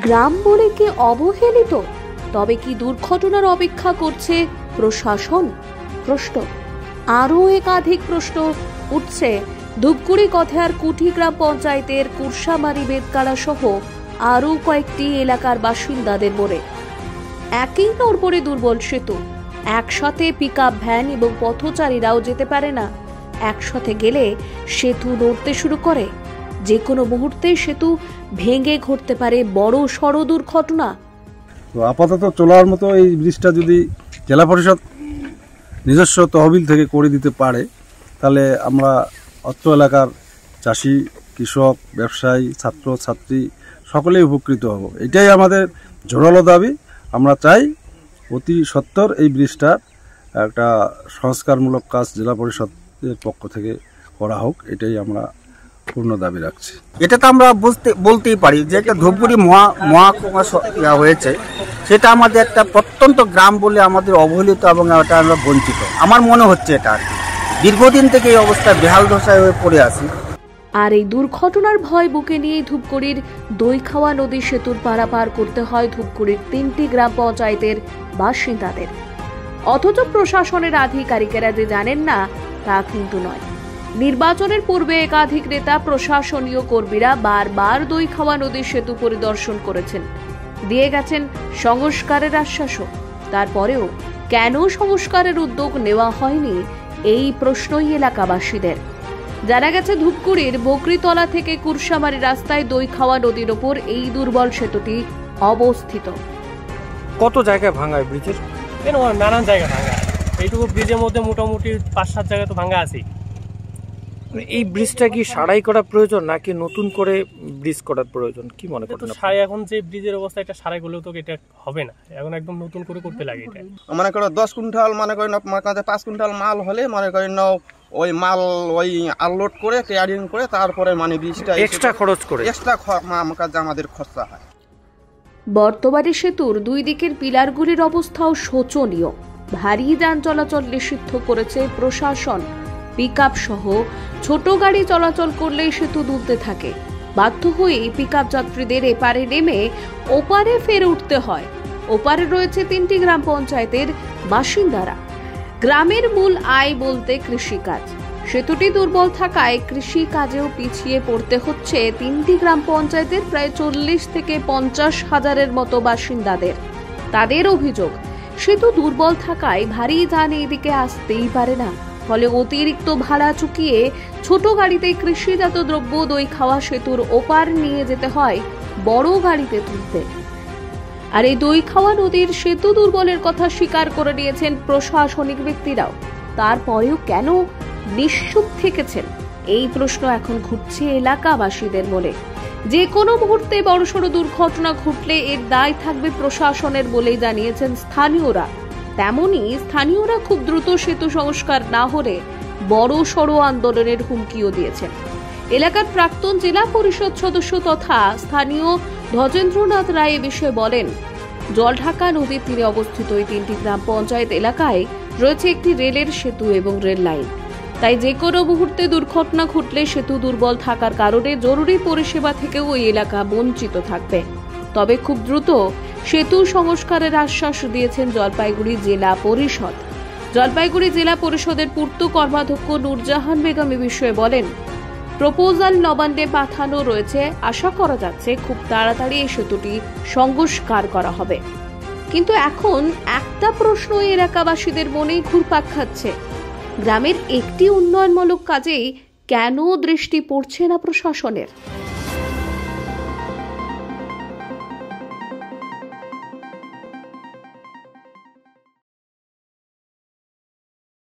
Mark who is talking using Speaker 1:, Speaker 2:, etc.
Speaker 1: গ্রাম বলে কি অবহেলিত? তবে কি দুর্ঘটনার অপেক্ষা করছে প্রশাসন? প্রশ্ন আরও একাধিক প্রশ্ন উঠছে ধূপগুড়ি কথেয়ার কুঠি গ্রাম পঞ্চায়েতের কুরসামারি বেদকাড়া সহ আরও কয়েকটি এলাকার বাসিন্দাদের মনে। একই নড়বড়ে দুর্বল সেতু, একসাথে পিকআপ ভ্যান এবং পথচারীরাও যেতে পারে না। একসাথে গেলে সেতু নড়তে শুরু করে, যে কোনো মুহূর্তে সেতু ভেঙে ঘটতে পারে বড় সড় দুর্ঘটনা।
Speaker 2: তো আপাতত চলার মতো এই ব্রিজটা যদি জেলা পরিষদ নিজস্ব তহবিল থেকে করে দিতে পারে, তাহলে আমরা অত্র এলাকার চাষি, কৃষক, ব্যবসায়ী, ছাত্র ছাত্রী সকলেই উপকৃত হব। এটাই আমাদের জোরালো দাবি। আমরা চাই অতি সত্বর এই ব্রিজটার একটা সংস্কারমূলক কাজ জেলা পরিষদের পক্ষ থেকে করা হোক, এটাই আমরা পূর্ণ দাবি রাখছি।
Speaker 3: এটা তো আমরা বলতেই পারি যে একটা ধূপগুড়ি মহাকুমা হয়েছে, সেটা আমাদের একটা প্রত্যন্ত গ্রাম বলে আমাদের অবহেলিত এবং এটা আমরা বঞ্চিত। আমার মনে হচ্ছে এটা আর কি দীর্ঘদিন থেকে এই অবস্থা বেহাল দশায় হয়ে পড়ে আছি।
Speaker 1: আর এই দুর্ঘটনার ভয় বুকে নিয়ে ধূপগুড়ির দইখাওয়া নদী সেতুর পারাপার করতে হয় ধূপগুড়ির 3টি গ্রাম পঞ্চায়েতের বাসিন্দাদের। অথচ প্রশাসনের আধিকারিকেরা যে জানেন না তা কিন্তু নয়। নির্বাচনের পূর্বে একাধিক নেতা, প্রশাসনীয় কর্মীরা বারবার দইখাওয়া নদীর সেতু পরিদর্শন করেছেন, দিয়ে গেছেন সংস্কারের আশ্বাসও। তারপরেও কেন সংস্কারের উদ্যোগ নেওয়া হয়নি, এই প্রশ্নই এলাকাবাসীদের। জানা গেছে ধূপগুড়ির বকরিতলা থেকে কুরসামারি রাস্তায় দইখাওয়া নদীর ওপর এই দুর্বল সেতুটি অবস্থিত।
Speaker 4: কত জায়গায় ভাঙা ব্রিজের?
Speaker 5: নানান জায়গায় ভাঙা, এইটুকু ব্রিজের মধ্যে মোটামুটি 5-7 জায়গায় তো ভাঙা আছে।
Speaker 4: এই ব্রিজটা কি সারাই করা প্রয়োজন নাকি নতুন করে ব্রিজ করার প্রয়োজন, কি মনে করেন?
Speaker 5: সারাই, এখন যে ব্রিজের অবস্থা, এটা সারাই করলেও তো এটা হবে না, এখন একদম নতুন করে করতে লাগে। এটা
Speaker 3: মনে করো 10 কুইন্টাল, মনে করেন 5 কুইন্টাল মাল হলে মনে করেন ওই মাল ওই আনলোড করে ক্লিয়ারিং করে তারপরে মানে ব্রিজটা
Speaker 4: এক্সট্রা খরচ করে
Speaker 3: আমাদের খরচা হয়।
Speaker 1: বর্তমানে সেতুর দুই দিকের পিলারগুলির অবস্থাও শোচনীয়। ভারী যান চলাচল নিষিদ্ধ করেছে প্রশাসন। পিকআপ সহ ছোট গাড়ি চলাচল করলেই সেতু দুলতে থাকে। বাধ্য হয়েই পিকআপ যাত্রীদের এপারে নেমে ওপারে ফের উঠতে হয়। ওপারে রয়েছে 3টি গ্রাম পঞ্চায়েতের বাসিন্দারা। গ্রামের মূল আয় বলতে কৃষিকাজ। সেতুটি দুর্বল থাকায় কৃষি কাজেও পিছিয়ে পড়তে হচ্ছে 3টি গ্রাম পঞ্চায়েতের প্রায় 40 থেকে 50 হাজারের মতো বাসিন্দাদের। তাদের অভিযোগ, সেতু দুর্বল থাকায় ভারী যান এইদিকে আসতেই পারে না। ফলে অতিরিক্ত ভাড়া চুকিয়ে ছোট গাড়িতে কৃষিজাত দ্রব্য দইখাওয়া সেতুর ওপার নিয়ে যেতে হয় বড় গাড়িতে তুলতে। আর এই দইখাওয়া নদীর সেতু দুর্বলের কথা স্বীকার করে নিয়েছেন প্রশাসনিক ব্যক্তিরাও। তারপরেও কেন নিশ্চুপ থেকেছেন, এই প্রশ্ন এখন ঘুরছে এলাকাবাসীদের মনে। যে কোনো মুহূর্তে বড়সড় দুর্ঘটনা ঘটলে এর দায় থাকবে প্রশাসনের বলেই জানিয়েছেন স্থানীয়রা। তেমনি স্থানীয়রা খুব দ্রুত সেতু সংস্কার না হলে বড় সড় আন্দোলনের হুমকিও দিয়েছেন। এলাকার প্রাক্তন জেলা পরিষদ সদস্য তথা স্থানীয় ধ্বজেন্দ্রনাথ রায় এ বিষয়ে বলেন, জলঢাকা নদীর তীরে অবস্থিত এই 3টি গ্রাম পঞ্চায়েত এলাকায় রয়েছে একটি রেলের সেতু এবং রেল লাইন। তাই যে কোনো মুহূর্তে দুর্ঘটনা ঘটলে সেতু দুর্বল থাকার কারণে জরুরি পরিষেবা থেকেও ওই এলাকা বঞ্চিত থাকবে। তবে খুব দ্রুত সেতু সংস্কারের আশ্বাস দিয়েছেন জলপাইগুড়ি জেলা পরিষদ। জলপাইগুড়ি জেলা পরিষদের পূর্ত কর্মাধ্যক্ষ নূরজাহান বেগম এ বিষয়ে বলেন, প্রপোজাল নবান্নে পাঠানো রয়েছে, আশা করা যাচ্ছে খুব তাড়াতাড়ি এই সেতুটি সংস্কার করা হবে। কিন্তু এখন একটা প্রশ্ন এলাকাবাসীদের মনেই ঘুরপাক খাচ্ছে, গ্রামের একটি উন্নয়নমূলক কাজেই কেন দৃষ্টি পড়ছে না প্রশাসনের?